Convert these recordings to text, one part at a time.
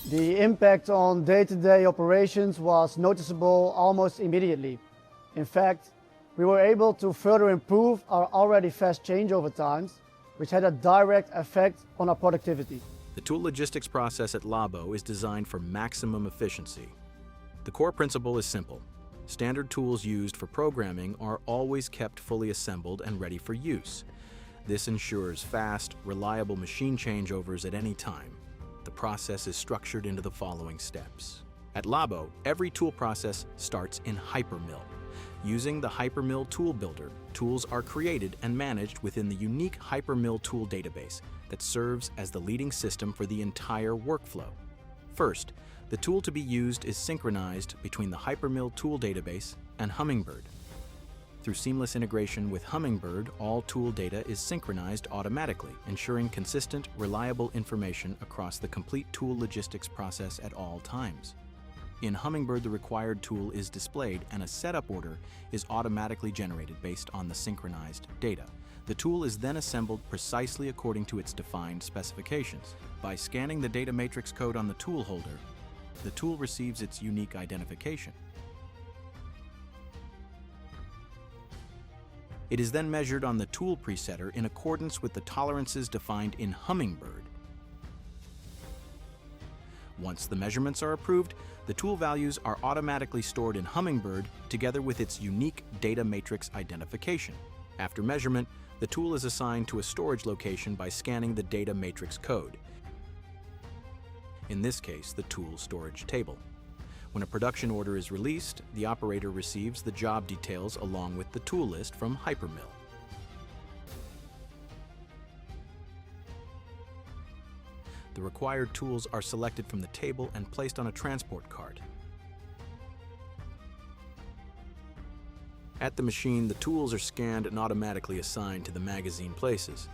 The impact on day-to-day operations was noticeable almost immediately. In fact, we were able to further improve our already fast changeover times, which had a direct effect on our productivity. The tool logistics process at Labo is designed for maximum efficiency. The core principle is simple. Standard tools used for programming are always kept fully assembled and ready for use. This ensures fast, reliable machine changeovers at any time. The process is structured into the following steps. At Labo, every tool process starts in hyperMILL. Using the hyperMILL tool builder, tools are created and managed within the unique hyperMILL tool database that serves as the leading system for the entire workflow. First, the tool to be used is synchronized between the hyperMILL tool database and Hummingbird. Through seamless integration with Hummingbird, all tool data is synchronized automatically, ensuring consistent, reliable information across the complete tool logistics process at all times. In Hummingbird, the required tool is displayed and a setup order is automatically generated based on the synchronized data. The tool is then assembled precisely according to its defined specifications. By scanning the data matrix code on the tool holder, the tool receives its unique identification. It is then measured on the tool presetter in accordance with the tolerances defined in Hummingbird. Once the measurements are approved, the tool values are automatically stored in Hummingbird together with its unique data matrix identification. After measurement, the tool is assigned to a storage location by scanning the data matrix code. In this case, the tool storage table. When a production order is released, the operator receives the job details along with the tool list from hyperMILL. The required tools are selected from the table and placed on a transport cart. At the machine, the tools are scanned and automatically assigned to the magazine places.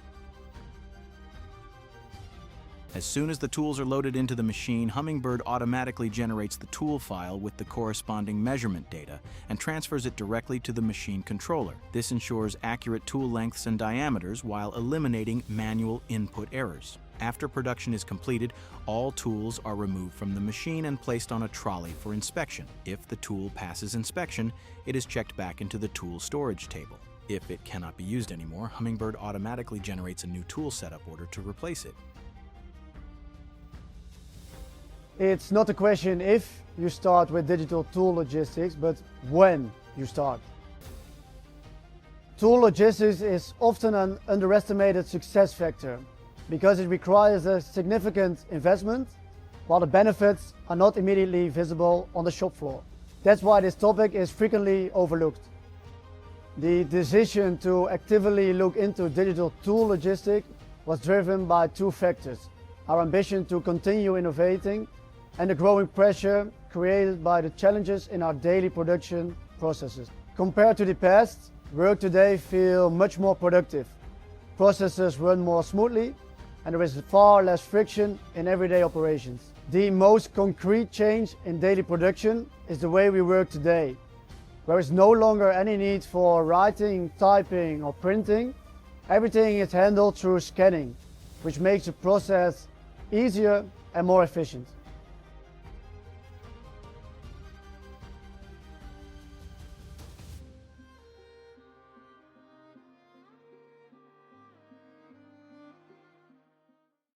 As soon as the tools are loaded into the machine, Hummingbird automatically generates the tool file with the corresponding measurement data and transfers it directly to the machine controller. This ensures accurate tool lengths and diameters while eliminating manual input errors. After production is completed, all tools are removed from the machine and placed on a trolley for inspection. If the tool passes inspection, it is checked back into the tool storage table. If it cannot be used anymore, Hummingbird automatically generates a new tool setup order to replace it. It's not a question if you start with digital tool logistics, but when you start. Tool logistics is often an underestimated success factor because it requires a significant investment, while the benefits are not immediately visible on the shop floor. That's why this topic is frequently overlooked. The decision to actively look into digital tool logistics was driven by two factors: our ambition to continue innovating and the growing pressure created by the challenges in our daily production processes. Compared to the past, work today feels much more productive. Processes run more smoothly and there is far less friction in everyday operations. The most concrete change in daily production is the way we work today. There is no longer any need for writing, typing or printing. Everything is handled through scanning, which makes the process easier and more efficient.